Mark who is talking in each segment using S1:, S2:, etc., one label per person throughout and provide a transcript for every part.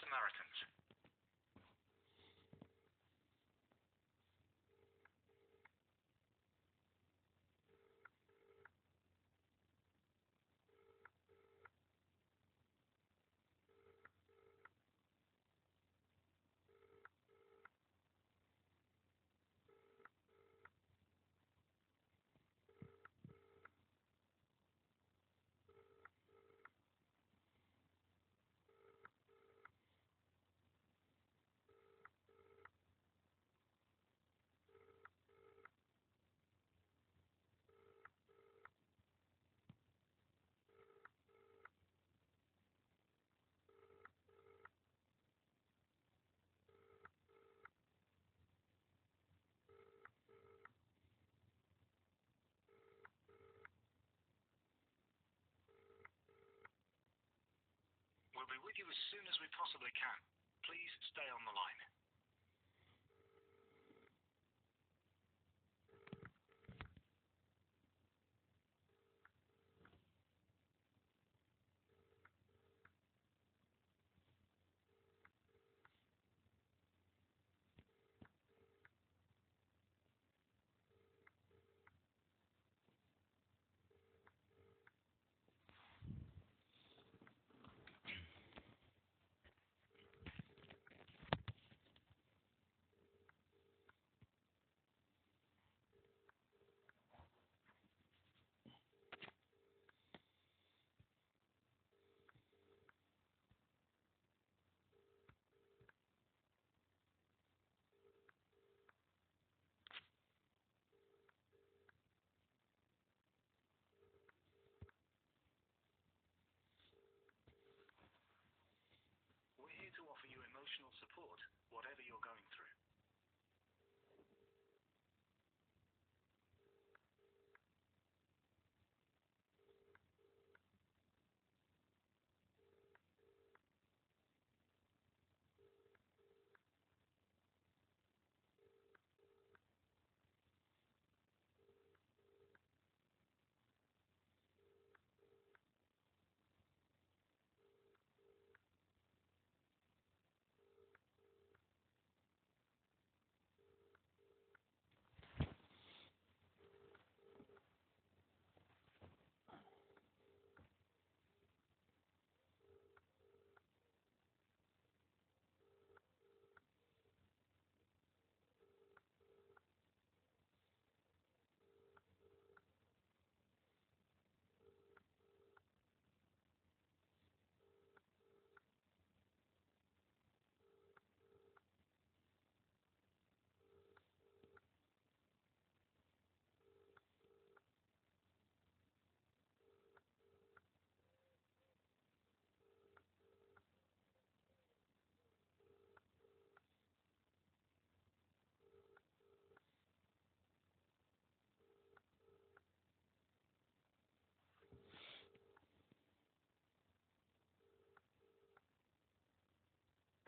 S1: Samaritans. We'll be with you as soon as we possibly can. Please stay on the line. We're here to offer you emotional support, whatever you're going through.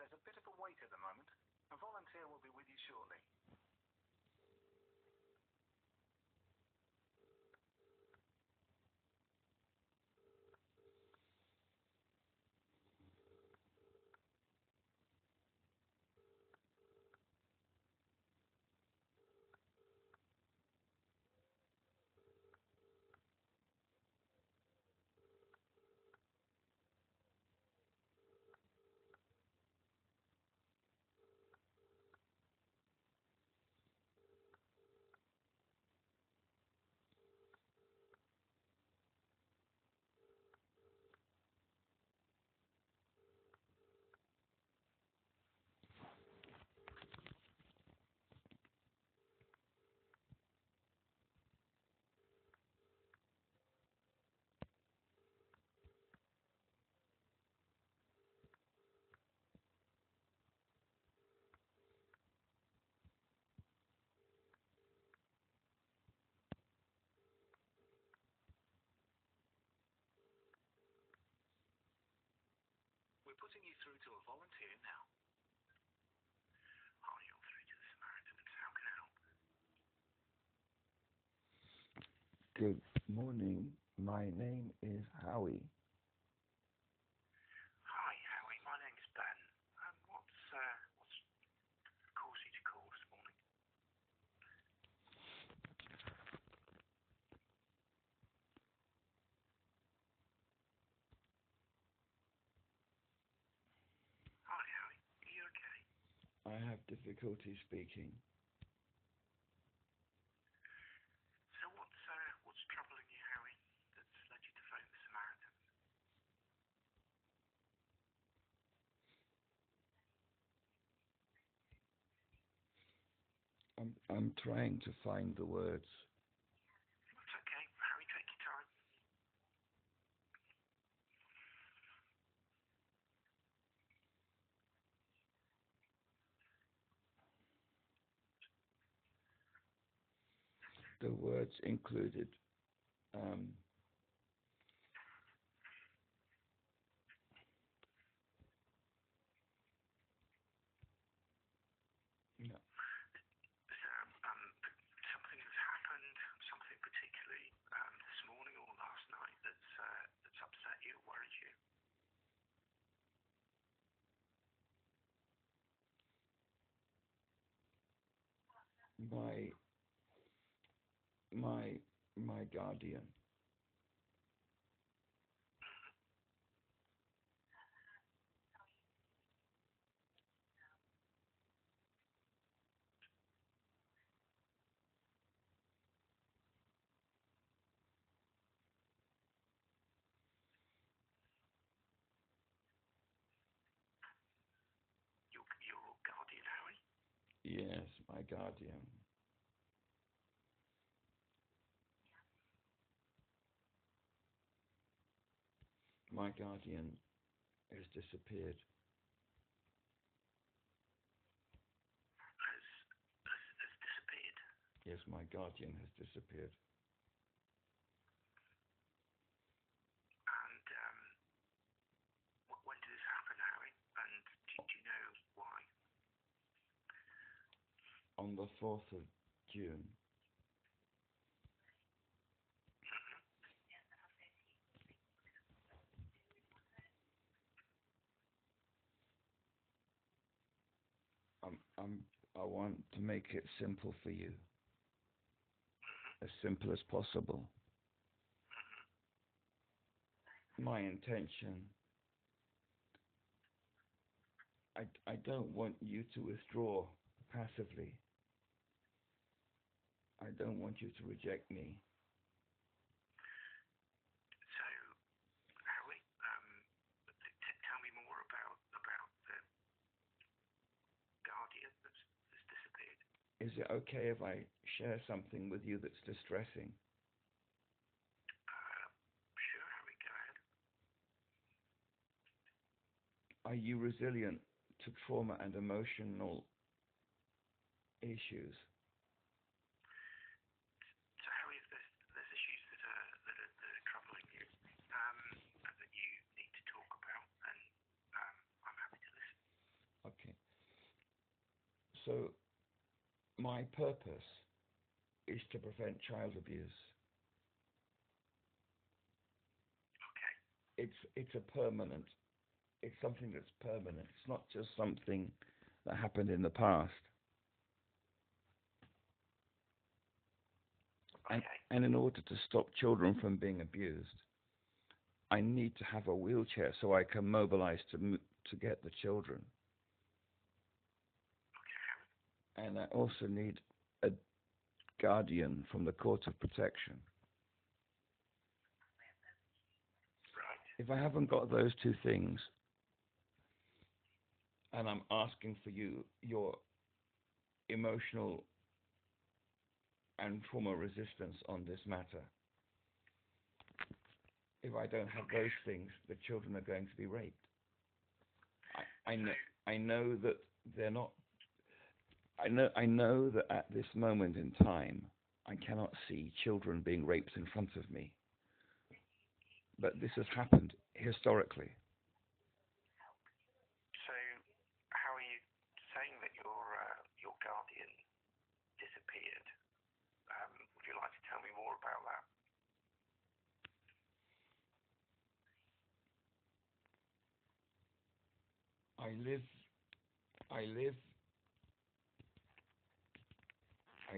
S1: There's a bit of a wait at the moment. A volunteer will be with you shortly. We're putting you through to a volunteer now. Hi, you're through to the Samaritans. How can I help?
S2: Good morning. My name is Howie.
S1: Hi, Howie. My name's Ben.
S2: I have difficulty speaking.
S1: So what's troubling you, Harry, that's led you to phone the Samaritans?
S2: I'm trying to find the words.
S1: It's okay, Harry, take your time.
S2: The words included no,
S1: Something has happened, something particularly this morning or last night that's upset you, worried you.
S2: my guardian.
S1: Your guardian, Harry?
S2: Yes, my guardian. My guardian has disappeared.
S1: Has disappeared.
S2: Yes, my guardian has disappeared.
S1: And when did this happen, Harry? And do you know why?
S2: On the 4th of June. I want to make it simple for you, as simple as possible. My intention, I don't want you to withdraw passively. I don't want you to reject me.
S1: So, Harry, tell me more about the guardian that's disappeared.
S2: Is it okay if I share something with you that's distressing?
S1: Sure, Harry, go ahead.
S2: Are you resilient to trauma and emotional issues?
S1: So, Harry, if there's issues that are troubling you, and that you need to talk about, then I'm happy to listen.
S2: Okay. So, my purpose is to prevent child abuse.
S1: Okay.
S2: It's something that's permanent. It's not just something that happened in the past.
S1: Okay.
S2: And in order to stop children from being abused, I need to have a wheelchair so I can mobilize to get the children.
S1: Okay.
S2: And I also need a guardian from the Court of Protection.
S1: Right.
S2: If I haven't got those two things, and I'm asking for your emotional and trauma resistance on this matter, if I don't have those things, the children are going to be raped. I know that they're not. I know that at this moment in time, I cannot see children being raped in front of me. But this has happened historically.
S1: So, how are you saying that your guardian disappeared? Would you like to tell me more about that?
S2: I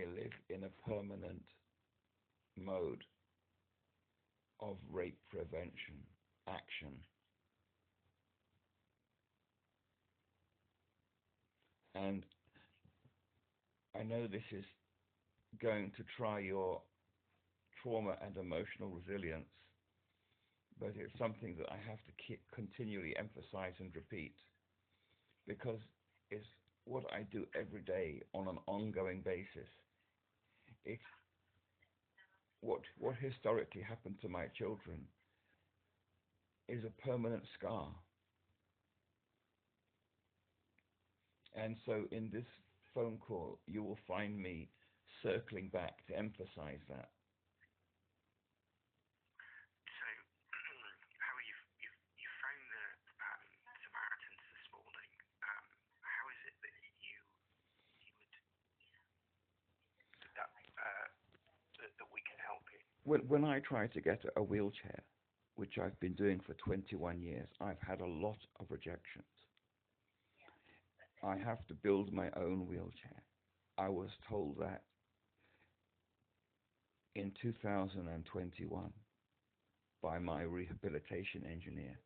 S2: live in a permanent mode of rape prevention action. And I know this is going to try your trauma and emotional resilience, but it's something that I have to keep continually emphasize and repeat because it's what I do every day on an ongoing basis. It's what historically happened to my children is a permanent scar. And so in this phone call, you will find me circling back to emphasize that.
S1: So, how you phoned the Samaritans this morning? How is it that you would that we can help you?
S2: When I try to get a wheelchair, which I've been doing for 21 years, I've had a lot of rejections. I have to build my own wheelchair. I was told that in 2021 by my rehabilitation engineer.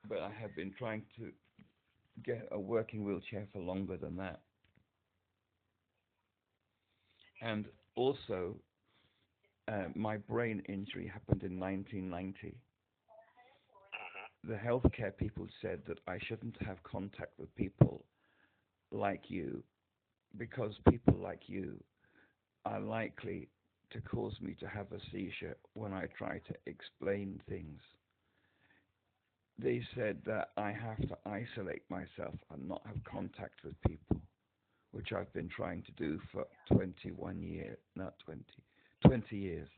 S2: But I have been trying to get a working wheelchair for longer than that. And also, my brain injury happened in 1990. The healthcare people said that I shouldn't have contact with people like you because people like you are likely to cause me to have a seizure when I try to explain things. They said that I have to isolate myself and not have contact with people, which I've been trying to do for 21 years, not 20 years.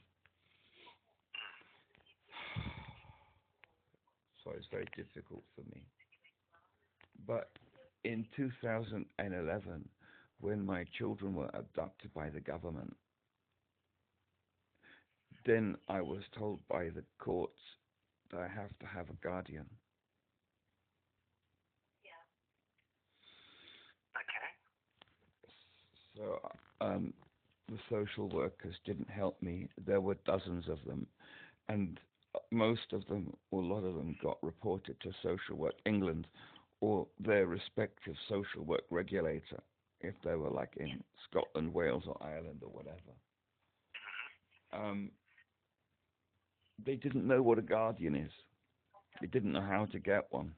S2: So it's very difficult for me. But in 2011, when my children were abducted by the government, then I was told by the courts that I have to have a guardian.
S1: Okay.
S2: So the social workers didn't help me. There were dozens of them, and most of them, or a lot of them, got reported to Social Work England or their respective social work regulator, if they were like in Scotland, Wales, or Ireland, or whatever. They didn't know what a guardian is. They didn't know how to get one.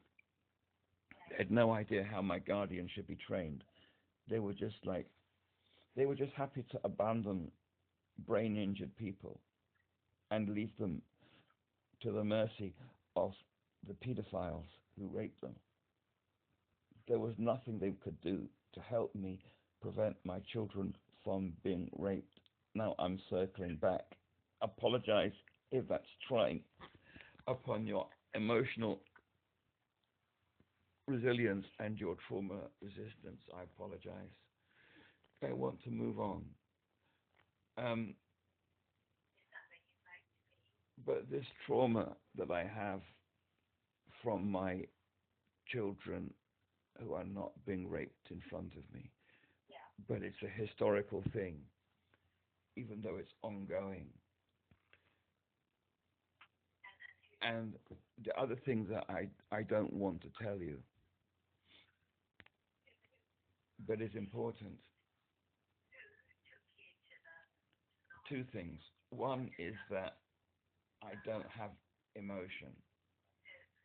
S2: They had no idea how my guardian should be trained. They were just happy to abandon brain-injured people and leave them to the mercy of the pedophiles who raped them. There was nothing they could do to help me prevent my children from being raped. Now I'm circling back. Apologize if that's trying upon your emotional resilience and your trauma resistance. I apologize. I want to move on. But this trauma that I have from my children who are not being raped in front of me, but it's a historical thing, even though it's ongoing. And the other thing that I don't want to tell you, but is important, two things. One is that I don't have emotion.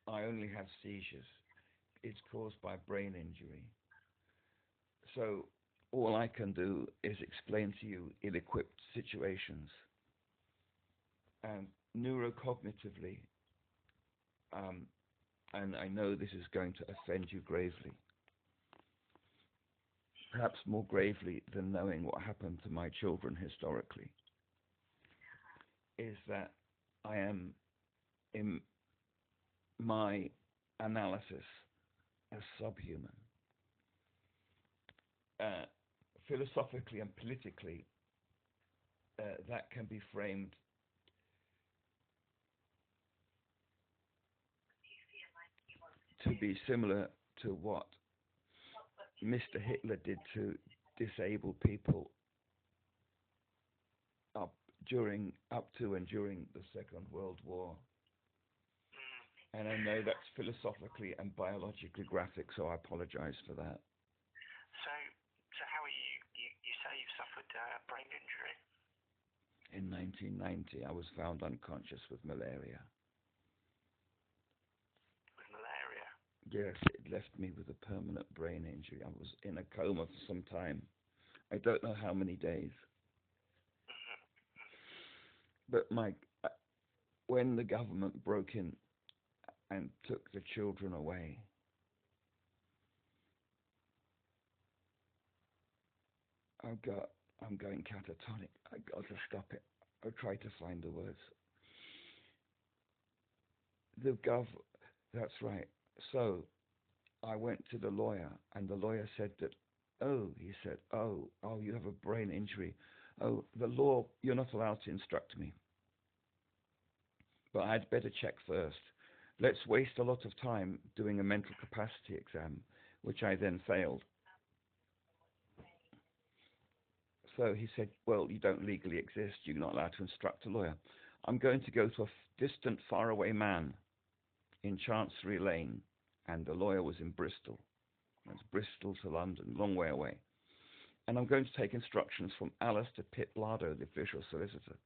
S2: I only have seizures. It's caused by brain injury. So all I can do is explain to you ill-equipped situations. And neurocognitively, and I know this is going to offend you gravely, perhaps more gravely than knowing what happened to my children historically, is that I am, in my analysis, a subhuman. Philosophically and politically, that can be framed to be similar to what Mr. Hitler did to disabled people up to and during the Second World War. And I know that's philosophically and biologically graphic, so I apologize for that.
S1: So how are you? You say you've suffered brain injury.
S2: In 1990, I was found unconscious with malaria.
S1: With malaria?
S2: Yes, it left me with a permanent brain injury. I was in a coma for some time. I don't know how many days. But when the government broke in and took the children away, I'm going catatonic. I got to stop it. I'll try to find the words. The gov, that's right. So I went to the lawyer, and the lawyer said that, he said, you have a brain injury. Oh, the law, you're not allowed to instruct me. But I'd better check first. Let's waste a lot of time doing a mental capacity exam, which I then failed. So he said, well, you don't legally exist. You're not allowed to instruct a lawyer. I'm going to go to a distant, faraway man in Chancery Lane. And the lawyer was in Bristol. That's Bristol to London, long way away. And I'm going to take instructions from Alistair Pitt Lardo, the official solicitor.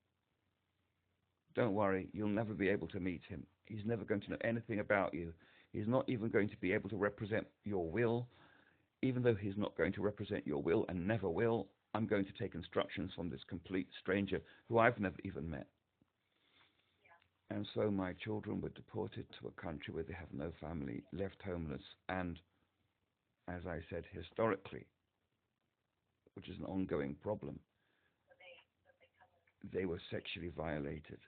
S2: Don't worry, you'll never be able to meet him. He's never going to know anything about you. He's not even going to be able to represent your will. Even though he's not going to represent your will and never will, I'm going to take instructions from this complete stranger who I've never even met. And so my children were deported to a country where they have no family, left homeless, and, as I said, historically, which is an ongoing problem, they were sexually violated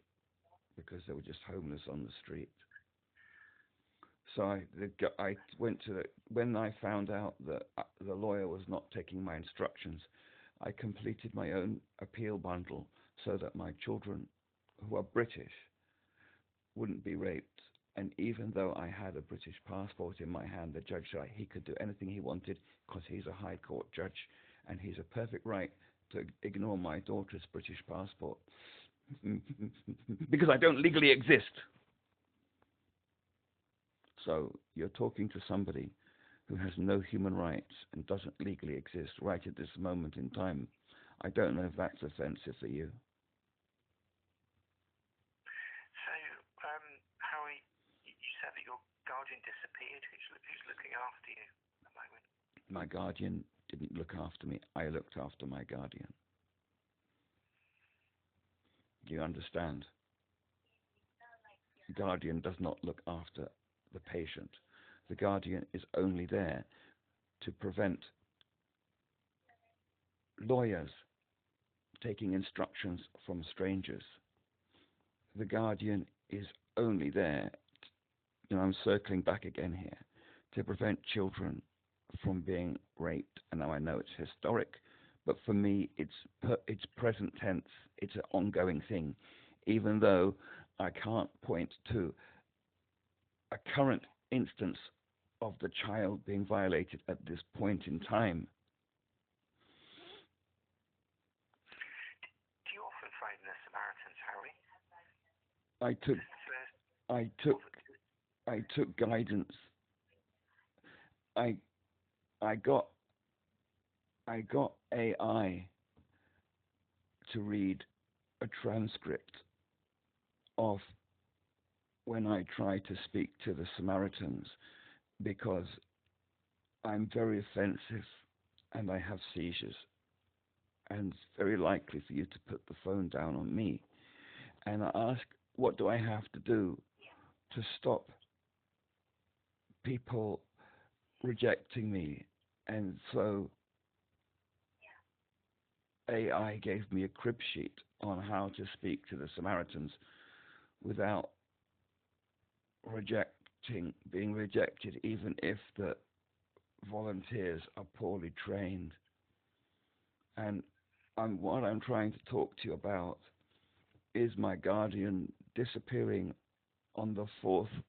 S2: because they were just homeless on the street. So I went to when I found out that the lawyer was not taking my instructions, I completed my own appeal bundle so that my children, who are British, wouldn't be raped. And even though I had a British passport in my hand, the judge said he could do anything he wanted because he's a High Court judge and he's a perfect right to ignore my daughter's British passport because I don't legally exist. So you're talking to somebody who has no human rights and doesn't legally exist right at this moment in time. I don't know if that's offensive for you.
S1: So, Harry, you said that your guardian disappeared. Who's looking after you at the moment?
S2: My guardian didn't look after me. I looked after my guardian. Do you understand? The guardian does not look after the patient. The guardian is only there to prevent lawyers taking instructions from strangers. The guardian is only there, I'm circling back again here, to prevent children from being raped. And now I know it's historic, but for me it's present tense. It's an ongoing thing, even though I can't point to a current instance of the child being violated at this point in time.
S1: Do you often phone the Samaritans, Harry?
S2: I took guidance. I got AI to read a transcript of when I try to speak to the Samaritans, because I'm very offensive and I have seizures, and it's very likely for you to put the phone down on me. And I ask, what do I have to do to stop people rejecting me? And so AI gave me a crib sheet on how to speak to the Samaritans without being rejected, even if the volunteers are poorly trained. And what I'm trying to talk to you about is my guardian disappearing on the 4th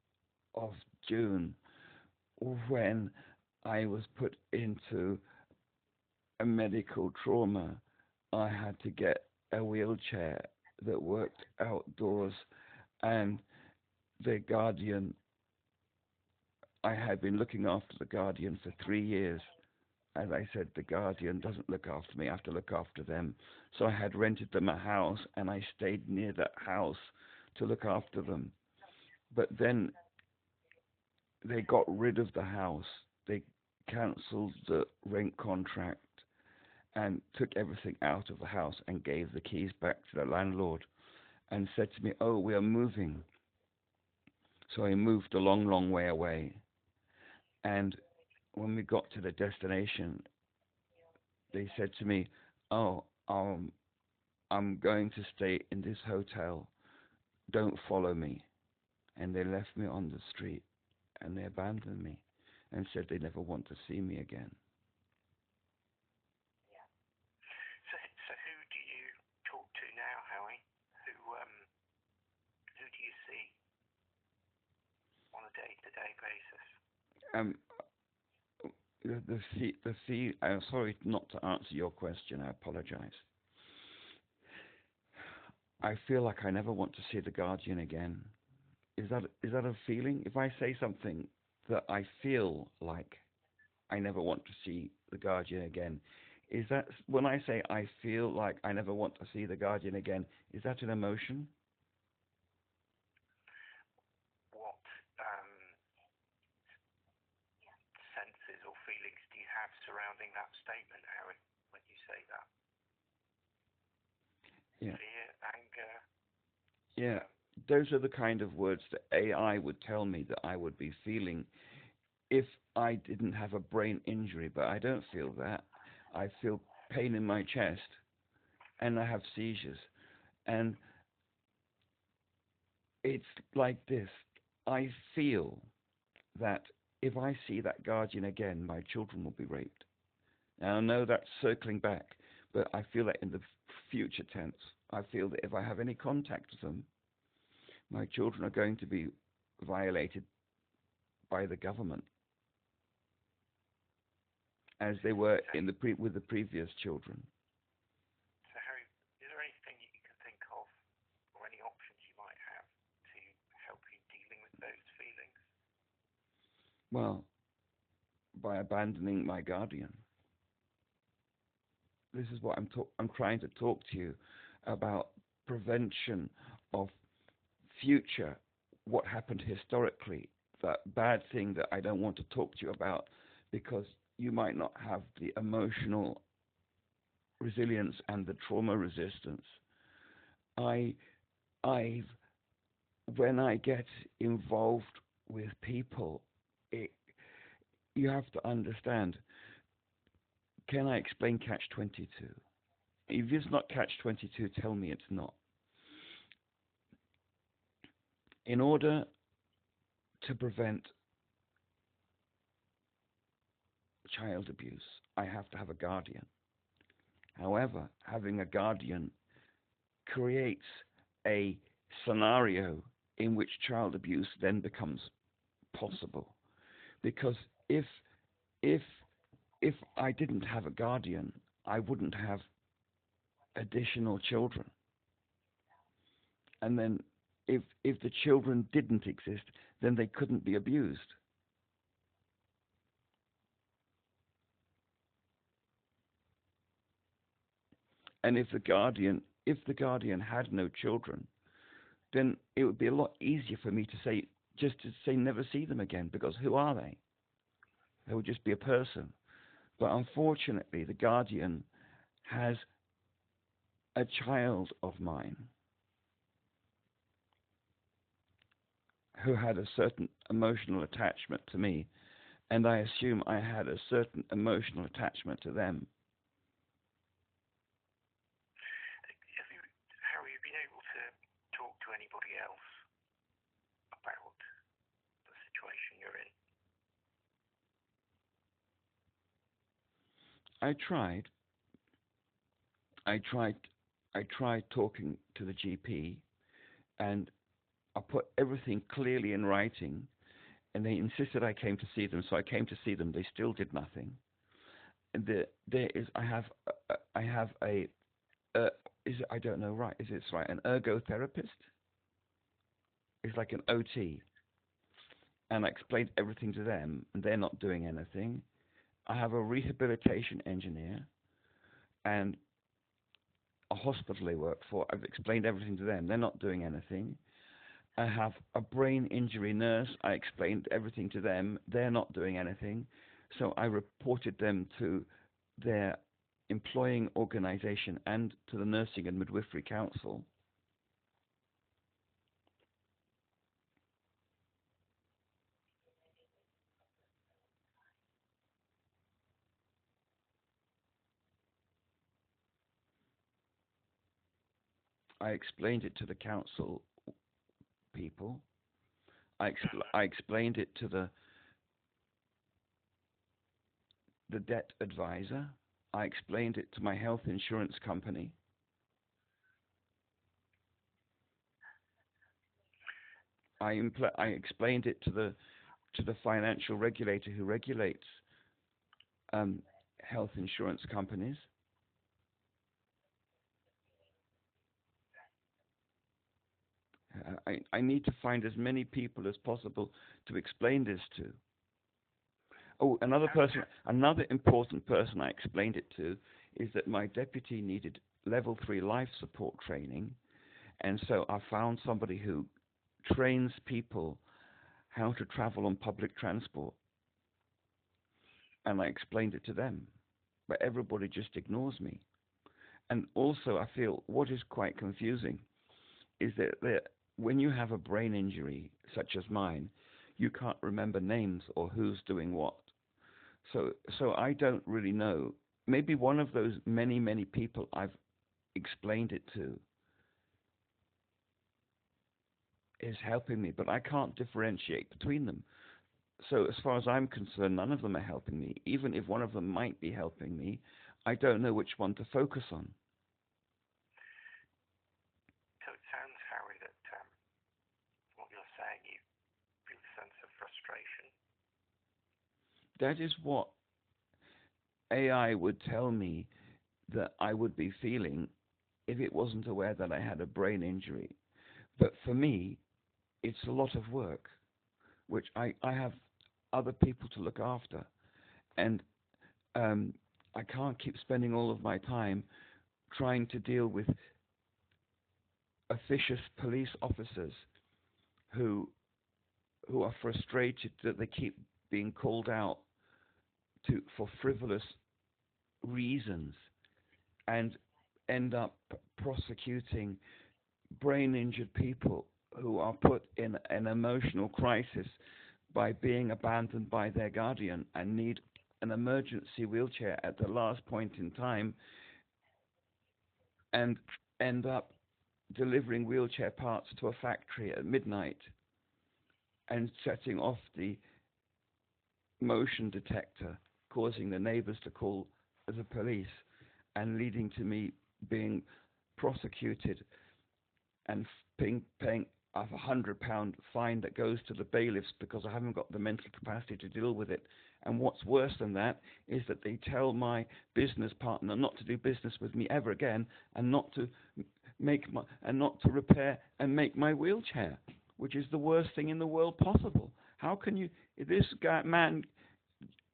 S2: of June, when I was put into a medical trauma. I had to get a wheelchair that worked outdoors, and the guardian I had been looking after the guardian for 3 years. As I said, the guardian doesn't look after me, I have to look after them. So I had rented them a house and I stayed near that house to look after them. But then they got rid of the house. They cancelled the rent contract and took everything out of the house and gave the keys back to the landlord and said to me, "Oh, we are moving." So I moved a long, long way away. And when we got to the destination, they said to me, "Oh, I'm going to stay in this hotel. Don't follow me." And they left me on the street and they abandoned me and said they never want to see me again.
S1: So who do you talk to now, Howie? Who do you see on a day-to-day basis?
S2: Um, I'm sorry not to answer your question. I apologize. I feel like I never want to see the guardian again. Is that a feeling? If I say something that I feel like I never want to see the guardian again, is that when I say I feel like I never want to see the guardian again, is that an emotion?
S1: What senses or feelings do you have surrounding that statement, Howie, when you say that?
S2: Yeah.
S1: Fear, anger?
S2: Yeah. Those are the kind of words that AI would tell me that I would be feeling if I didn't have a brain injury, but I don't feel that. I feel pain in my chest and I have seizures. And it's like this. I feel that if I see that guardian again, my children will be raped. Now, I know that's circling back, but I feel that in the future tense. I feel that if I have any contact with them, my children are going to be violated by the government, as they were with the previous children.
S1: So, Harry, is there anything that you can think of, or any options you might have to help you dealing with those feelings?
S2: Well, by abandoning my guardian. This is what I'm trying to talk to you about prevention of future, what happened historically, that bad thing that I don't want to talk to you about because you might not have the emotional resilience and the trauma resistance. I, I, when I get involved with people, you have to understand. Can I explain Catch 22? If it's not Catch 22, tell me it's not. In order to prevent child abuse, I have to have a guardian. However, having a guardian creates a scenario in which child abuse then becomes possible. Because if if if I didn't have a guardian, I wouldn't have additional children. And then if the children didn't exist, then they couldn't be abused. And if the guardian had no children, then it would be a lot easier for me to say just to say never see them again, because who are they? They would just be a person. But unfortunately, the guardian has a child of mine who had a certain emotional attachment to me, and I assume I had a certain emotional attachment to them.
S1: How have you been able to talk to anybody else about the situation you're in?
S2: I tried. I tried. I tried talking to the GP, and I put everything clearly in writing, and they insisted I came to see them. So I came to see them. They still did nothing. And I have a I don't know, right? Is it right? An ergotherapist? It's like an OT. and I explained everything to them, and they're not doing anything. I have a rehabilitation engineer and a hospital they work for. I've explained everything to them. They're not doing anything. I have a brain injury nurse. I explained everything to them. They're not doing anything. So I reported them to their employing organization and to the Nursing and Midwifery Council. I explained it to the council people. I explained it to the debt advisor. I explained it to my health insurance company. I explained it to the financial regulator who regulates health insurance companies. I need to find as many people as possible to explain this to. Oh, another important person I explained it to is that my deputy needed level 3 life support training, and so I found somebody who trains people how to travel on public transport, and I explained it to them, but everybody just ignores me. And also, I feel what is quite confusing is that when you have a brain injury such as mine, you can't remember names or who's doing what. So I don't really know. Maybe one of those many people I've explained it to is helping me, but I can't differentiate between them. So as far as I'm concerned, none of them are helping me. Even if one of them might be helping me, I don't know which one to focus on.
S1: So it sounds, Harry, that what you're saying, you feel a sense of frustration.
S2: That is what AI would tell me that I would be feeling if it wasn't aware that I had a brain injury. But for me, it's a lot of work, which I have other people to look after. And I can't keep spending all of my time trying to deal with officious police officers who are frustrated that they keep being called out for frivolous reasons and end up prosecuting brain injured people who are put in an emotional crisis by being abandoned by their guardian and need an emergency wheelchair at the last point in time, and end up delivering wheelchair parts to a factory at midnight and setting off the motion detector, causing the neighbors to call the police and leading to me being prosecuted and paying a £100 fine that goes to the bailiffs because I haven't got the mental capacity to deal with it. And what's worse than that is that they tell my business partner not to do business with me ever again, and not to repair and make my wheelchair, which is the worst thing in the world possible. How can you? This man,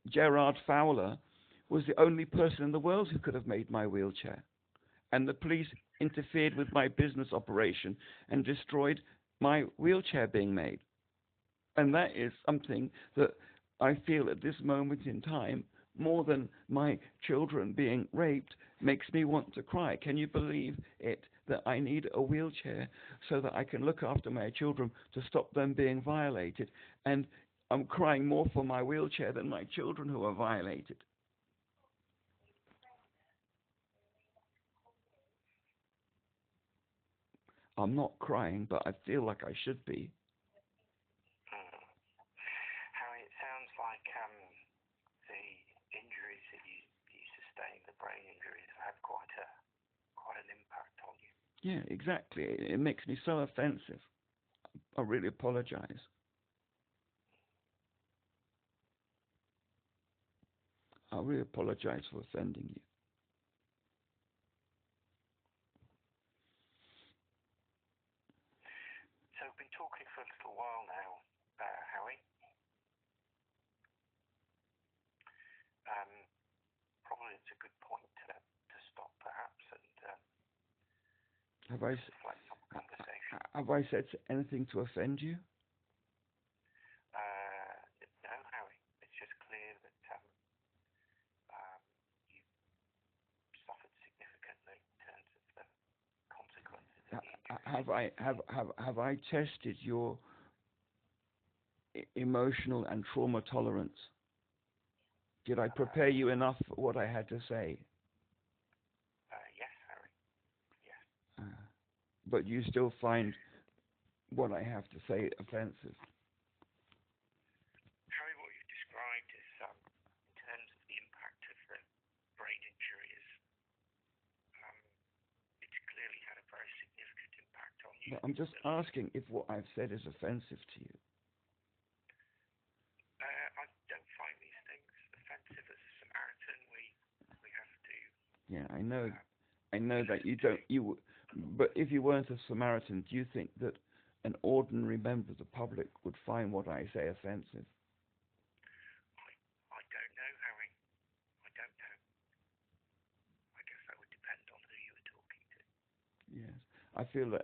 S2: Gerard Fowler, was the only person in the world who could have made my wheelchair, and the police interfered with my business operation and destroyed my wheelchair being made. And that is something that I feel at this moment in time, more than my children being raped, makes me want to cry. Can you believe it, that I need a wheelchair so that I can look after my children to stop them being violated? And I'm crying more for my wheelchair than my children who are violated. I'm not crying, but I feel like I should be.
S1: Harry, it sounds like the injuries that you sustained, the brain injuries, have had quite an impact on you.
S2: Yeah, exactly. It makes me so offensive. I really apologize. I really apologize for offending you.
S1: So we've been talking for a little while now, Harry.
S2: Have I
S1: reflect on the conversation.
S2: have I said anything to offend you?
S1: No, Harry. It's just clear that you suffered significantly in terms of the consequences of the injury.
S2: Have I tested your emotional and trauma tolerance? Did I prepare you enough for what I had to say?
S1: Yes, Harry. Yes.
S2: But you still find what I have to say offensive.
S1: Harry, what you've described is, in terms of the impact of the brain injury, it's clearly had a very significant impact on you.
S2: But I'm just asking if what I've said is offensive to you.
S1: I don't find these things offensive. As a Samaritan, we have to.
S2: Yeah, I know that you don't. But if you weren't a Samaritan, do you think that an ordinary member of the public would find what I say offensive?
S1: I don't know, Harry. I don't know. I guess that would depend on who you were talking to.
S2: Yes, I feel that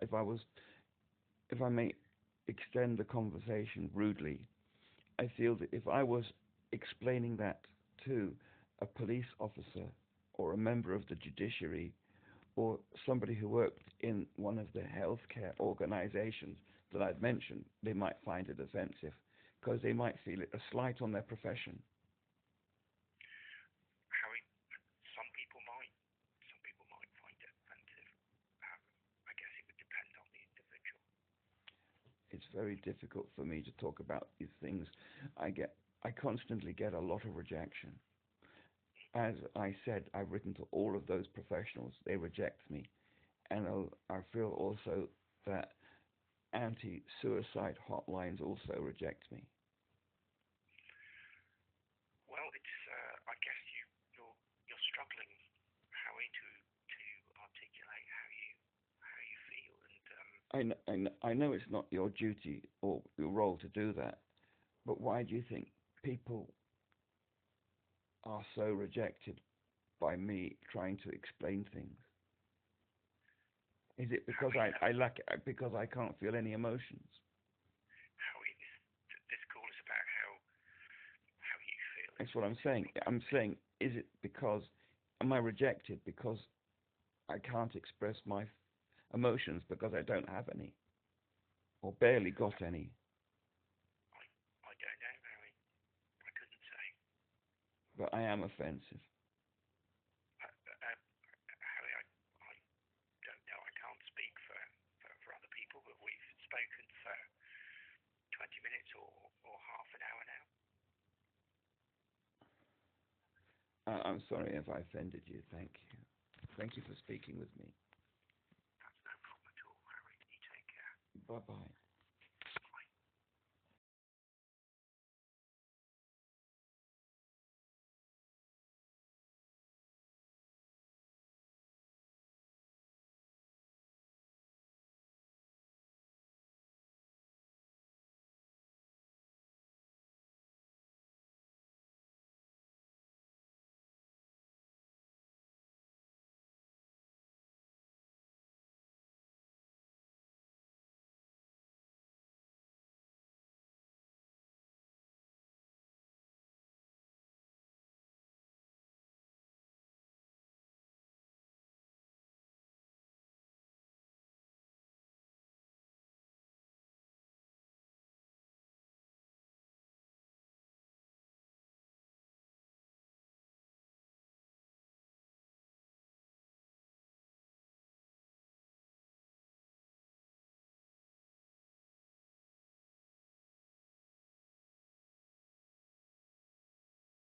S2: if I may extend the conversation rudely, I feel that if I was explaining that to a police officer or a member of the judiciary or somebody who worked in one of the healthcare organizations that I've mentioned, they might find it offensive because they might feel it a slight on their profession.
S1: Harry, some people might. Some people might find it offensive. I guess it would depend on the individual.
S2: It's very difficult for me to talk about these things. I constantly get a lot of rejection. As I said, I've written to all of those professionals. They reject me. And I feel also that anti-suicide hotlines also reject me.
S1: Well, it's. I guess you're struggling, Harry, to articulate how you feel, and
S2: I know it's not your duty or your role to do that, but why do you think people are so rejected by me trying to explain things? Is it because because I can't feel any emotions?
S1: Harry, this call is about how you feel.
S2: That's what I'm saying. I'm saying, is it because am I rejected because I can't express my emotions because I don't have any or barely got any?
S1: I don't know, Harry. I couldn't say.
S2: But I am offensive.
S1: Harry, I don't know. I can't speak for other people, but we've spoken for 20 minutes or half an hour now.
S2: I'm sorry if I offended you. Thank you. Thank you for speaking with me.
S1: That's no problem at all, Harry. You take care.
S2: Bye-bye.